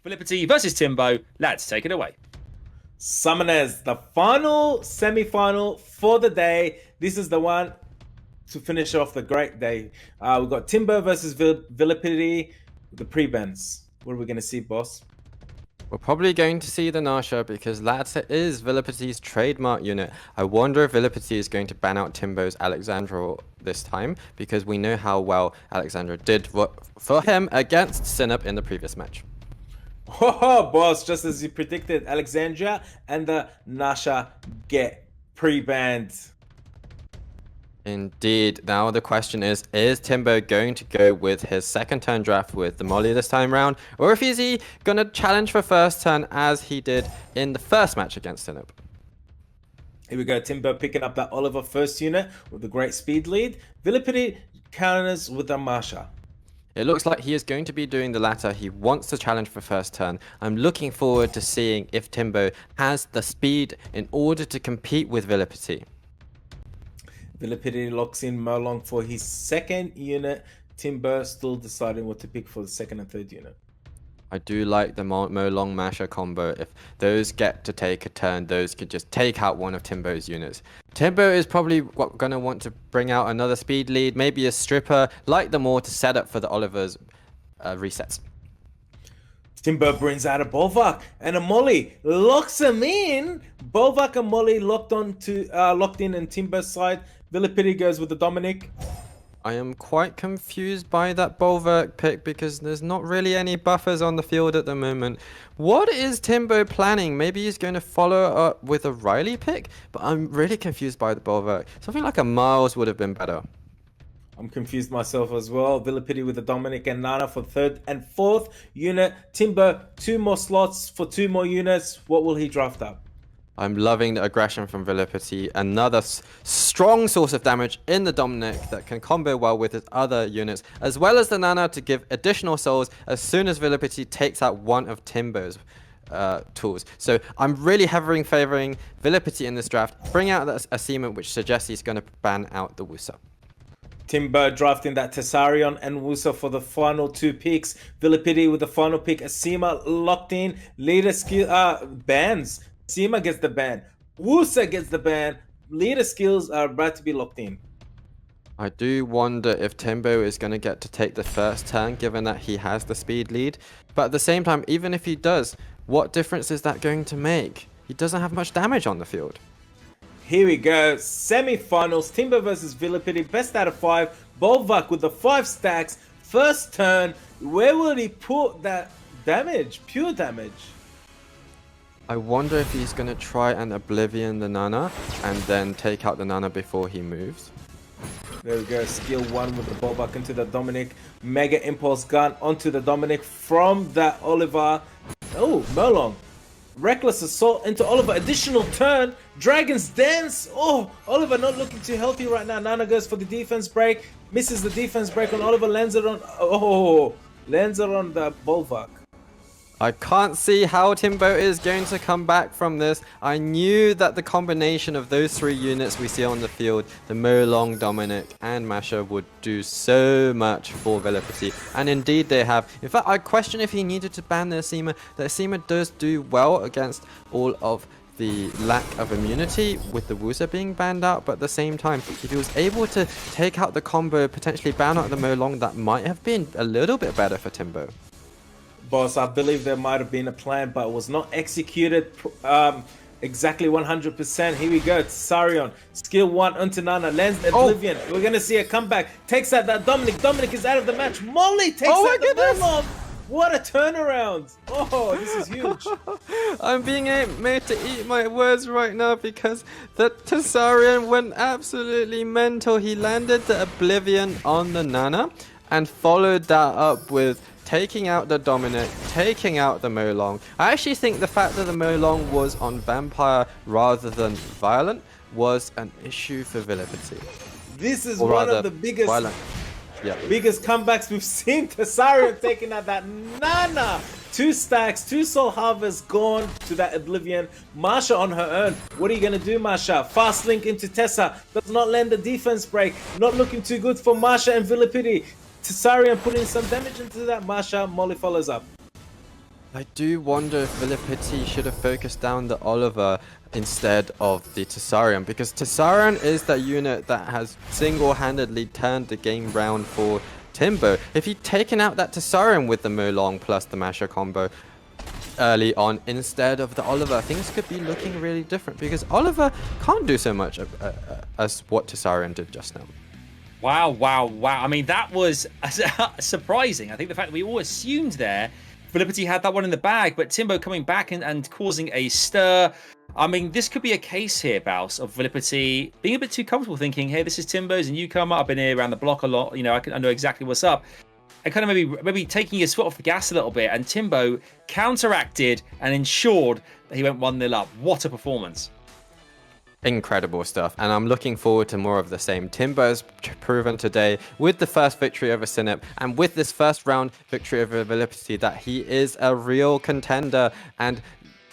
VIILIPYTTY versus TIMBO. Lads, take it away. Summoners, the final semi-final for the day. This is the one to finish off the great day. We've got TIMBO versus VIILIPYTTY, the pre-bans. What are we going to see, boss? We're probably going to see the Nasha because Latza is VIILIPYTTY's trademark unit. I wonder if VIILIPYTTY is going to ban out TIMBO's Alexandra this time because we know how well Alexandra did for him against Sinup in the previous match. Oh, boss, just as you predicted, Alexandria and the Nasha get pre-banned. Indeed. Now the question is TIMBO going to go with his second turn draft with the Molly this time round, or if is he going to challenge for first turn as he did in the first match against Sinup? Here we go, TIMBO picking up that Oliver first unit with a great speed lead. VIILIPYTTY counters with the Masha. It looks like he is going to be doing the latter. He wants to challenge for first turn. I'm looking forward to seeing if TIMBO has the speed in order to compete with VIILIPYTTY. VIILIPYTTY locks in Molong for his second unit. TIMBO still deciding what to pick for the second and third unit. I do like the Molong Masha combo. If those get to take a turn, those could just take out one of TIMBO's units. TIMBO is probably going to want to bring out another speed lead, maybe a stripper, like the more to set up for the Oliver's resets. TIMBO brings out a Bolvak and a Molly, locks him in. Bolvak and Molly locked in TIMBO's side. VIILIPYTTY goes with the Dominic. I am quite confused by that Bolverk pick because there's not really any buffers on the field at the moment. What is TIMBO planning? Maybe he's going to follow up with a Riley pick, but I'm really confused by the Bolverk. Something like a Miles would have been better. I'm confused myself as well. VIILIPYTTY with the Dominic and Nana for third and fourth unit. TIMBO, 2 more slots for 2 more units. What will he draft up? I'm loving the aggression from VIILIPYTTY. Another strong source of damage in the Dominic that can combo well with his other units, as well as the Nana to give additional souls as soon as VIILIPYTTY takes out one of TIMBO's tools. So I'm really favoring VIILIPYTTY in this draft. Bring out that Asima, which suggests he's going to ban out the Wusa. TIMBO drafting that Tessarion and Wusa for the final 2 picks. VIILIPYTTY with the final pick. Asima locked in. Leader skill bans. Asima gets the ban. Wusa gets the ban. Leader skills are about to be locked in. I do wonder if TIMBO is going to get to take the first turn, given that he has the speed lead. But at the same time, even if he does, what difference is that going to make? He doesn't have much damage on the field. Here we go. Semi-finals. TIMBO versus VIILIPYTTY. Best out of 5. Bolvak with the 5 stacks. First turn. Where will he put that damage? Pure damage. I wonder if he's going to try and Oblivion the Nana and then take out the Nana before he moves. There we go. Skill 1 with the Bolvak into the Dominic. Mega Impulse Gun onto the Dominic from that Oliver. Oh, Molong. Reckless Assault into Oliver. Additional turn. Dragon's Dance. Oh, Oliver not looking too healthy right now. Nana goes for the defense break. Misses the defense break on Oliver. Lands it on... Oh, lands it on the Bolvak. I can't see how TIMBO is going to come back from this. I knew that the combination of those 3 units we see on the field, the Molong, Dominic, and Masha, would do so much for VIILIPYTTY. And indeed they have. In fact, I question if he needed to ban the Asima. The Asima does do well against all of the lack of immunity with the Wusa being banned out, but at the same time, if he was able to take out the combo, potentially ban out the Molong, that might have been a little bit better for TIMBO. Boss, I believe there might have been a plan, but it was not executed exactly 100%. Here we go. Sarion, skill 1 onto Nana, lands the Oblivion. We're going to see a comeback. Takes out that Dominic. Dominic is out of the match. Molly takes out the Molong. What a turnaround. Oh, this is huge. I'm being made to eat my words right now because the Tessarion went absolutely mental. He landed the Oblivion on the Nana and followed that up with taking out the Dominic, taking out the Molong. I actually think the fact that the Molong was on Vampire rather than Violent was an issue for VIILIPYTTY. This is one of the biggest comebacks we've seen. Tessarion taking out that Nana. 2 stacks, 2 Soul Harvest gone to that Oblivion. Masha on her own. What are you going to do, Masha? Fast link into Tessa. Does not land the defense break. Not looking too good for Masha and VIILIPYTTY. Tessarion putting some damage into that. Masha, Molly follows up. I do wonder if VIILIPYTTY should have focused down the Oliver instead of the Tsarion, because Tsarion is that unit that has single-handedly turned the game round for TIMBO. If he'd taken out that Tsarion with the Molong plus the Masher combo early on instead of the Oliver, things could be looking really different, because Oliver can't do so much as what Tsarion did just now. Wow, wow, wow. I mean, that was surprising. I think the fact that we all assumed there VIILIPYTTY had that one in the bag, but TIMBO coming back and causing a stir. I mean, this could be a case here, Baus, of VIILIPYTTY being a bit too comfortable, thinking, hey, this is TIMBO's a newcomer. I've been here around the block a lot. You know, I know exactly what's up. And kind of maybe taking his foot off the gas a little bit. And TIMBO counteracted and ensured that he went 1-0 up. What a performance. Incredible stuff, and I'm looking forward to more of the same. TIMBO's proven today with the first victory over Sinep and with this first round victory over VIILIPYTTY that he is a real contender and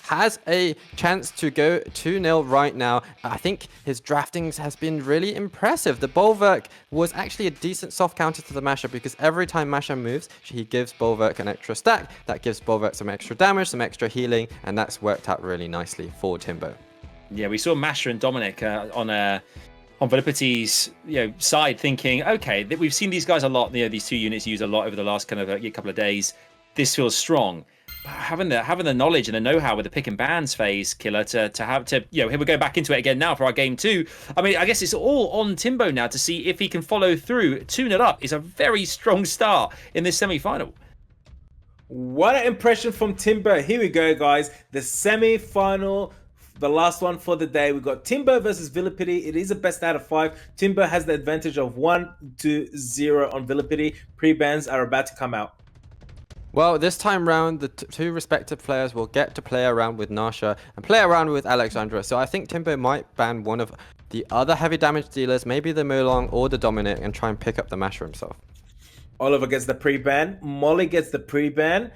has a chance to go 2-0 right now. I think his draftings has been really impressive. The Bulwark was actually a decent soft counter to the Masher, because every time Masher moves, he gives Bulwark an extra stack. That gives Bulwark some extra damage, some extra healing, and that's worked out really nicely for TIMBO. Yeah, we saw Masher and Dominic on VIILIPYTTY's side, thinking, okay, we've seen these guys a lot. These two units used a lot over the last kind of couple of days. This feels strong. But having the knowledge and the know-how with the pick and bans phase, Killer, here we go back into it again now for our game 2. I mean, I guess it's all on TIMBO now to see if he can follow through. 2-0 up is a very strong start in this semi-final. What an impression from TIMBO. Here we go, guys. The semi-final. The last one for the day. We got TIMBO versus VIILIPYTTY. It is a best out of 5. TIMBO has the advantage of 1-0 on VIILIPYTTY. Pre-bans are about to come out. Well, this time round, the two respective players will get to play around with Nasha and play around with Alexandra. So I think TIMBO might ban one of the other heavy damage dealers, maybe the Molong or the Dominic, and try and pick up the Masher himself. Oliver gets the pre-ban. Molly gets the pre-ban.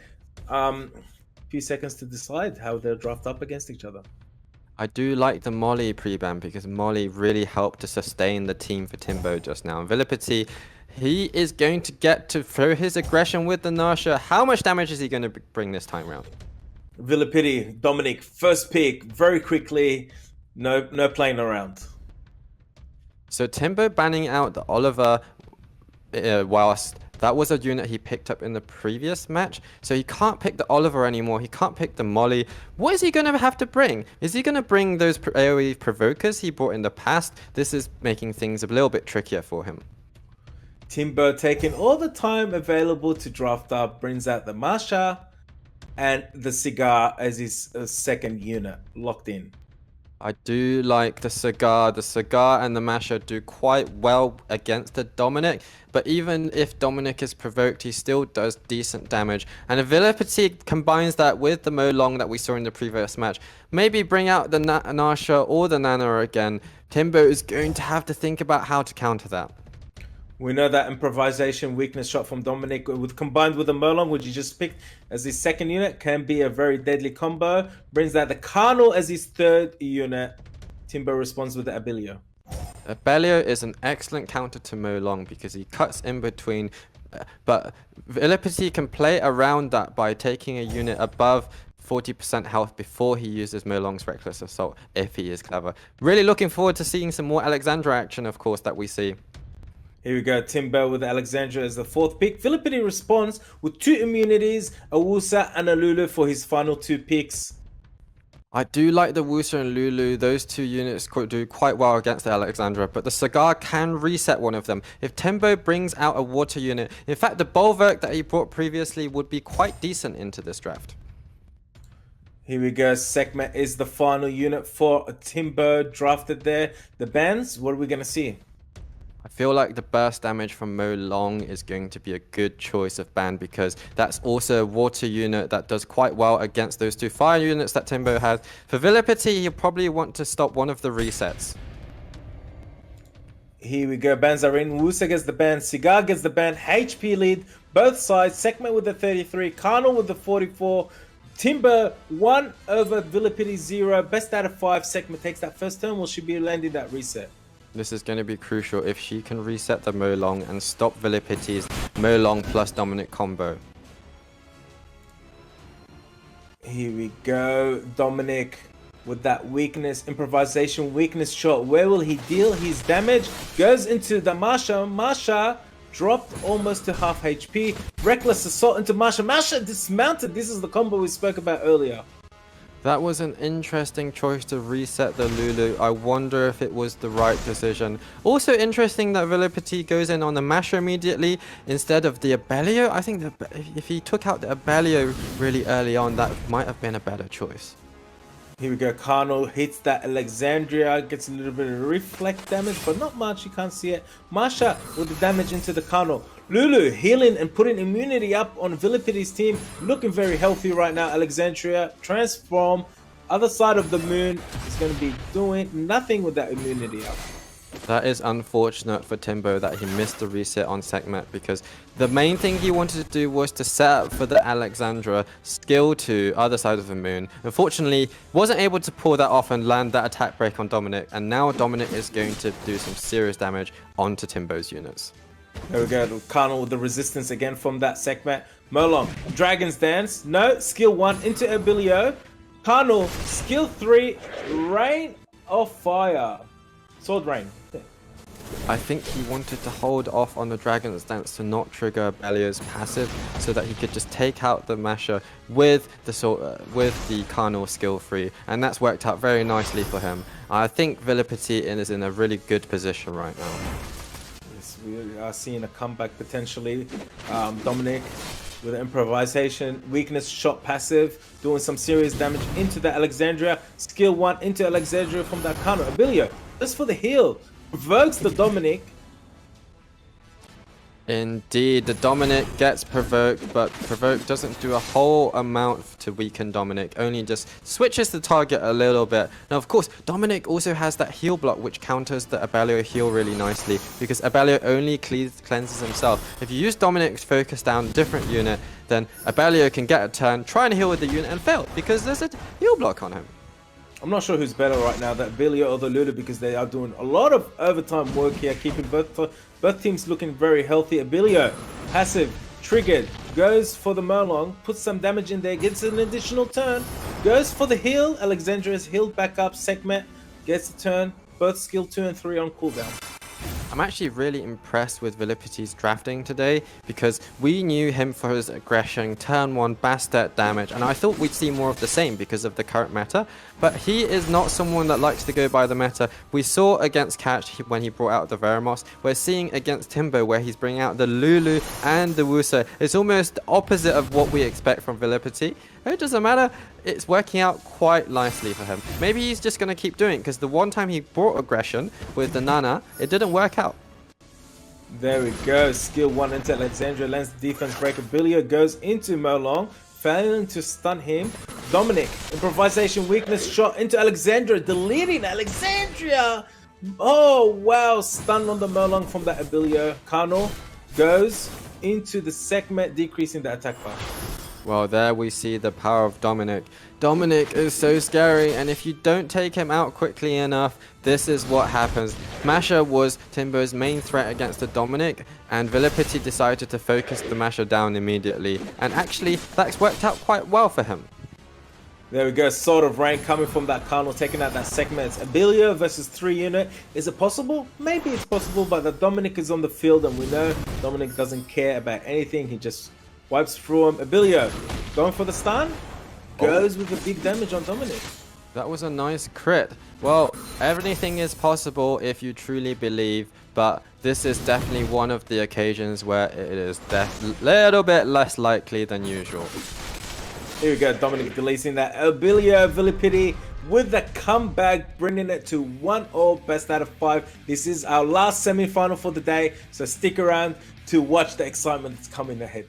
Few seconds to decide how they'll draft up against each other. I do like the Molly pre-ban, because Molly really helped to sustain the team for TIMBO just now. And VIILIPYTTY, he is going to get to throw his aggression with the Nasha. How much damage is he going to bring this time round? VIILIPYTTY, Dominic, first pick, very quickly. No playing around. So TIMBO banning out the Oliver whilst that was a unit he picked up in the previous match. So he can't pick the Oliver anymore. He can't pick the Molly. What is he going to have to bring? Is he going to bring those AoE provokers he brought in the past? This is making things a little bit trickier for him. TIMBO taking all the time available to draft up, brings out the Masha and the Cigar as his second unit locked in. I do like the Cigar. The Cigar and the Masher do quite well against the Dominic, but even if Dominic is provoked, he still does decent damage. And if VIILIPYTTY combines that with the Molong that we saw in the previous match, maybe bring out the Nasha or the Nana again, TIMBO is going to have to think about how to counter that. We know that improvisation weakness shot from Dominic combined with the Molong, which he just picked as his second unit, can be a very deadly combo. Brings out the Carnal as his third unit. TIMBO responds with the Abelio. Abelio is an excellent counter to Molong because he cuts in between, but VIILIPYTTY can play around that by taking a unit above 40% health before he uses Molong's Reckless Assault, if he is clever. Really looking forward to seeing some more Alexandra action, of course, that we see. Here we go, TIMBO with Alexandra as the fourth pick. VIILIPYTTY responds with 2 immunities, a Wusa and a Lulu for his final 2 picks. I do like the Wusa and Lulu. Those 2 units do quite well against the Alexandra, but the Cigar can reset one of them. If TIMBO brings out a water unit, in fact, the Bulwark that he brought previously would be quite decent into this draft. Here we go, Sekhmet is the final unit for TIMBO drafted there. The bans, what are we going to see? I feel like the burst damage from Molong is going to be a good choice of ban, because that's also a water unit that does quite well against those 2 fire units that TIMBO has. For VIILIPYTTY, he'll probably want to stop one of the resets. Here we go, bans are in. Wusa gets the ban, Cigar gets the ban, HP lead, both sides. Sekhmet with the 33, Carnal with the 44. TIMBO 1 over VIILIPYTTY 0. Best out of 5. Sekhmet takes that first turn. Will she be landing that reset? This is going to be crucial if she can reset the Molong and stop VIILIPYTTY's Molong plus Dominic combo. Here we go. Dominic with that weakness, improvisation weakness shot. Where will he deal his damage? Goes into the Masha. Masha dropped almost to half HP. Reckless assault into Masha. Masha dismounted. This is the combo we spoke about earlier. That was an interesting choice to reset the Lulu. I wonder if it was the right decision. Also interesting that VIILIPYTTY goes in on the Masher immediately instead of the Abellio. I think that if he took out the Abellio really early on, that might have been a better choice. Here we go. Carnal hits that Alexandria, gets a little bit of reflect damage, but not much. You can't see it. Masha with the damage into the Carnal. Lulu healing and putting immunity up on VIILIPYTTY's team. Looking very healthy right now. Alexandria transform. Other side of the moon is going to be doing nothing with that immunity up. That is unfortunate for Timbo that he missed the reset on Sekhmet, because the main thing he wanted to do was to set up for the Alexandra skill to other side of the moon. Unfortunately, wasn't able to pull that off and land that attack break on Dominic, and now Dominic is going to do some serious damage onto Timbo's units. There we go. Carnal with the resistance again from that Sekhmet. Merlong, Dragon's Dance. No, skill 1 into Abilio. Carnal, skill 3, Rain of Fire. Sword Rain. I think he wanted to hold off on the Dragon's Dance to not trigger Abellio's passive, so that he could just take out the Masher with the Carnal skill 3, and that's worked out very nicely for him. I think VIILIPYTTY is in a really good position right now. Yes, we are seeing a comeback potentially. Dominic with improvisation, weakness shot passive, doing some serious damage into the Alexandria. Skill 1 into Alexandria from that Carnal. Abilio, just for the heal. Provokes the Dominic. Indeed, the Dominic gets provoked, but provoke doesn't do a whole amount to weaken Dominic, only just switches the target a little bit. Now, of course, Dominic also has that heal block, which counters the Abellio heal really nicely, because Abellio only cleanses himself. If you use Dominic's focus down a different unit, then Abellio can get a turn, try and heal with the unit, and fail, because there's a heal block on him. I'm not sure who's better right now, that Abilio or the Lulu, because they are doing a lot of overtime work here, keeping both teams looking very healthy. Abilio, passive, triggered, goes for the Merlong, puts some damage in there, gets an additional turn, goes for the heal. Alexandria's healed back up. Sekhmet gets a turn, both skill 2 and 3 on cooldown. I'm actually really impressed with VIILIPYTTY's drafting today, because we knew him for his aggression, turn 1 Bastet damage, and I thought we'd see more of the same because of the current meta, but he is not someone that likes to go by the meta. We saw against Catch when he brought out the Veramos. We're seeing against Timbo where he's bringing out the Lulu and the Wusa. It's almost the opposite of what we expect from VIILIPYTTY. It doesn't matter, it's working out quite nicely for him. Maybe he's just going to keep doing it, because the one time he brought aggression with the Nana, it didn't work out. There we go. Skill 1 into Alexandria, lands defense break. Abilio goes into Merlong, failing to stun him. Dominic, improvisation weakness shot into Alexandria, deleting Alexandria. Oh wow, stun on the Merlong from that Abilio. Carnal goes into the Sekhmet, decreasing the attack bar. Well, there we see the power of Dominic. Dominic is so scary, and if you don't take him out quickly enough, this is what happens. Masha was Timbo's main threat against the Dominic, and VIILIPYTTY decided to focus the Masha down immediately, and actually that's worked out quite well for him. There we go, Sword of Rain coming from that Carnal, taking out that Sekhmet. Abilio versus 3 unit. Is it possible? Maybe it's possible, but the Dominic is on the field, and we know Dominic doesn't care about anything. He just wipes through him. Abilio going for the stun. Goes with the big damage on Dominic. That was a nice crit. Well, everything is possible if you truly believe, but this is definitely one of the occasions where it is a little bit less likely than usual. Here we go, Dominic deleting that. Abilio, VIILIPYTTY with the comeback, bringing it to 1-all, best out of 5. This is our last semi-final for the day, so stick around to watch the excitement that's coming ahead.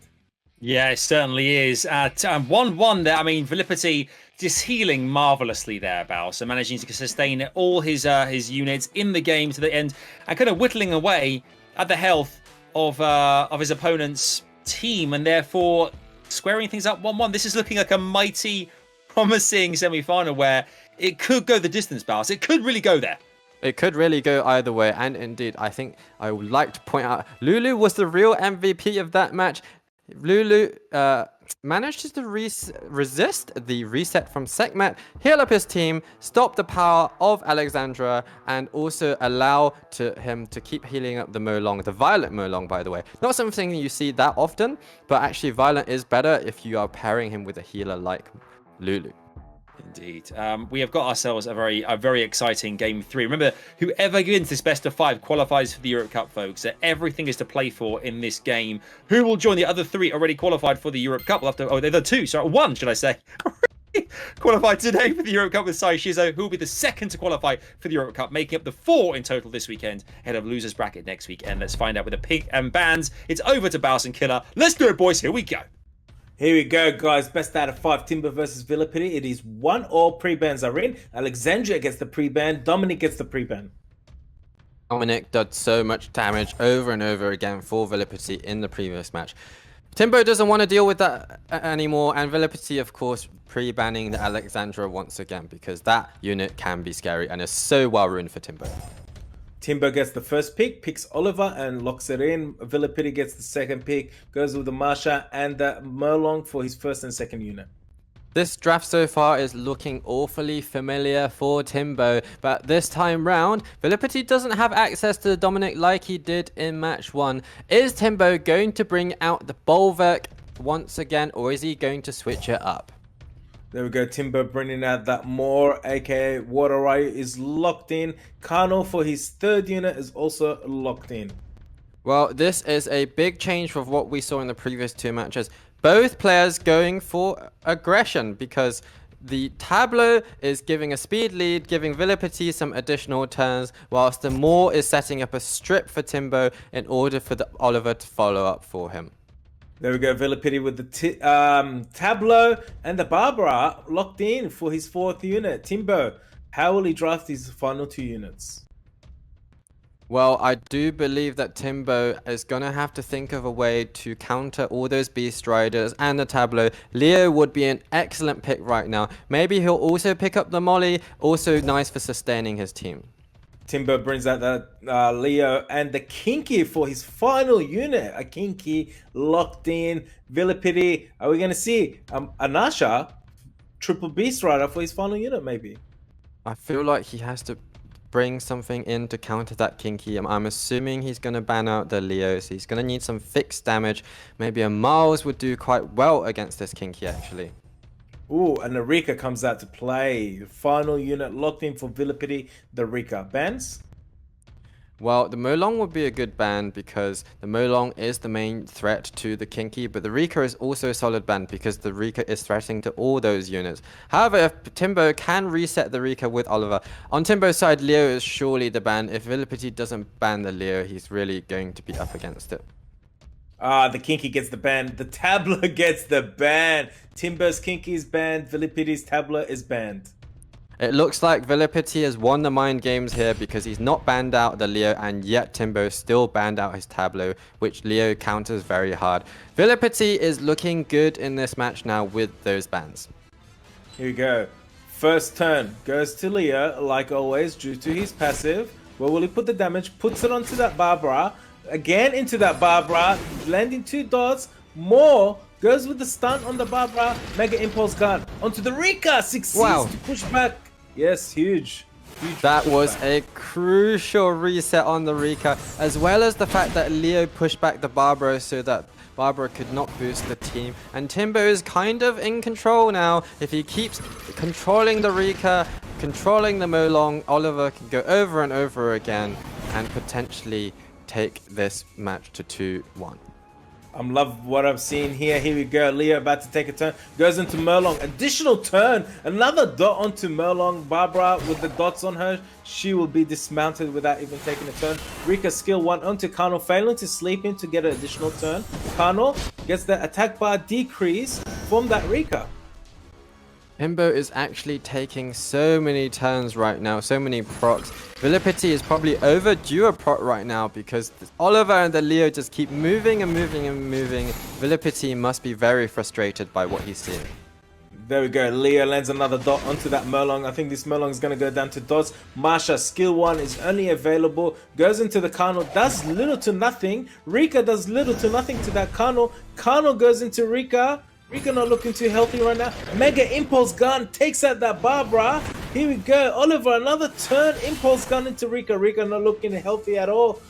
Yeah, it certainly is. 1-1 there. I mean, VIILIPYTTY just healing marvelously there, Bao. So managing to sustain all his units in the game to the end, and kind of whittling away at the health of his opponent's team, and therefore squaring things up 1-1. This is looking like a mighty, promising semi-final where it could go the distance, Bao. It could really go there. It could really go either way, and indeed, I think I would like to point out Lulu was the real MVP of that match. Lulu manages to resist the reset from Sekhmet, heal up his team, stop the power of Alexandra, and also allow him to keep healing up the Molong, the Violet Molong, by the way. Not something you see that often, but actually Violet is better if you are pairing him with a healer like Lulu. Indeed. We have got ourselves a very exciting game 3. Remember, whoever wins this best of 5 qualifies for the Europe Cup, folks. So everything is to play for in this game. Who will join the other 3 already qualified for the Europe Cup? We'll have to, oh, they're the 2, sorry, 1, should I say. Qualified today for the Europe Cup with Sai Shizo, who will be the second to qualify for the Europe Cup, making up the 4 in total this weekend, ahead of losers bracket next weekend. Let's find out with the pig and bands. It's over to Baus and Killer. Let's do it, boys. Here we go. Here we go, guys. Best out of 5. Timbo versus VIILIPYTTY. It is 1-all. Pre-bans are in. Alexandria gets the pre-ban. Dominic gets the pre-ban. Dominic did so much damage over and over again for VIILIPYTTY in the previous match. Timbo doesn't want to deal with that anymore, and VIILIPYTTY, of course, pre-banning the Alexandra once again, because that unit can be scary and is so well ruined for Timbo. Timbo gets the first pick, picks Oliver and locks it in. VIILIPYTTY gets the second pick, goes with the Marsha and the Molong for his first and second unit. This draft so far is looking awfully familiar for Timbo, but this time round, VIILIPYTTY doesn't have access to the Dominic like he did in match 1. Is Timbo going to bring out the Bulwark once again, or is he going to switch it up? There we go, Timbo bringing out that Moore, aka Water Riot, is locked in. Kano for his third unit is also locked in. Well, this is a big change from what we saw in the previous 2 matches. Both players going for aggression, because the Tableau is giving a speed lead, giving VIILIPYTTY some additional turns, whilst the Moore is setting up a strip for Timbo in order for the Oliver to follow up for him. There we go, VIILIPYTTY with the Tableau and the Barbara locked in for his 4th unit. Timbo, how will he draft his final 2 units? Well, I do believe that Timbo is going to have to think of a way to counter all those Beast Riders and the Tableau. Leo would be an excellent pick right now. Maybe he'll also pick up the Molly, also nice for sustaining his team. Timbo brings out the Leo and the Kinky for his final unit. A Kinky locked in. VIILIPYTTY, are we going to see Anasha, triple Beast Rider for his final unit maybe? I feel like he has to bring something in to counter that Kinky. I'm assuming he's going to ban out the Leo, so he's going to need some fixed damage. Maybe a Miles would do quite well against this Kinky, actually. Ooh, and the Rika comes out to play. Final unit locked in for VIILIPYTTY, the Rika. Bans? Well, the Molong would be a good ban because the Molong is the main threat to the Kinky, but the Rika is also a solid ban because the Rika is threatening to all those units. However, if Timbo can reset the Rika with Oliver, on Timbo's side, Leo is surely the ban. If VIILIPYTTY doesn't ban the Leo, he's really going to be up against it. The Kinky gets the ban. The Tableau gets the ban. Timbo's Kinky is banned. VIILIPYTTY's Tableau is banned. It looks like VIILIPYTTY has won the mind games here because he's not banned out the Leo, and yet Timbo still banned out his Tableau, which Leo counters very hard. VIILIPYTTY is looking good in this match now with those bans. Here we go. First turn goes to Leo, like always, due to his passive. Where will he put the damage? Puts it onto that Barbara. Again into that Barbara, landing 2 dots. More goes with the stun on the Barbara. Mega Impulse Gun onto the Rika. Succeeds to push back. Yes, huge. That was a crucial reset on the Rika, as well as the fact that Leo pushed back the Barbara so that Barbara could not boost the team. And Timbo is kind of in control now. If he keeps controlling the Rika, controlling the Molong, Oliver can go over and over again and potentially take this match to 2-1. I'm love what I'm seeing here. Here we go. Leo about to take a turn. Goes into Molong. Additional turn. Another dot onto Molong. Barbara with the dots on her. She will be dismounted without even taking a turn. Rika skill 1 onto Kano. Failing to sleep in to get an additional turn. Kano gets the attack bar decrease from that Rika. Timbo is actually taking so many turns right now, so many procs. VIILIPYTTY is probably overdue a proc right now because Oliver and the Leo just keep moving and moving and moving. VIILIPYTTY must be very frustrated by what he's seeing. There we go. Leo lands another dot onto that Merlong. I think this Merlong is going to go down to dots. Marsha, skill 1 is only available. Goes into the Kano. Does little to nothing. Rika does little to nothing to that Kano. Kano goes into Rika. Rika not looking too healthy right now. Mega Impulse Gun takes out that Barbara. Here we go. Oliver, another turn. Impulse Gun into Rika. Rika not looking healthy at all.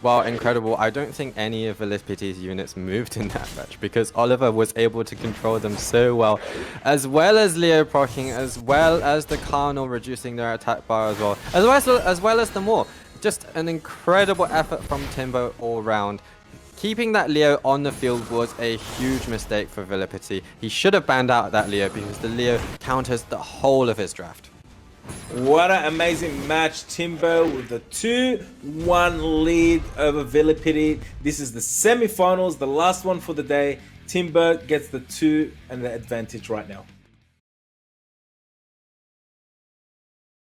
Well, incredible. I don't think any of VIILIPYTTY's units moved in that match because Oliver was able to control them so well. As well as Leo proccing, as well as the Carnal reducing their attack bar as well. As well as the Maw. Just an incredible effort from Timbo all round. Keeping that Leo on the field was a huge mistake for VIILIPYTTY. He should have banned out that Leo because the Leo counters the whole of his draft. What an amazing match. Timbo with the 2-1 lead over VIILIPYTTY. This is the semi-finals, the last one for the day. Timbo gets the 2 and the advantage right now.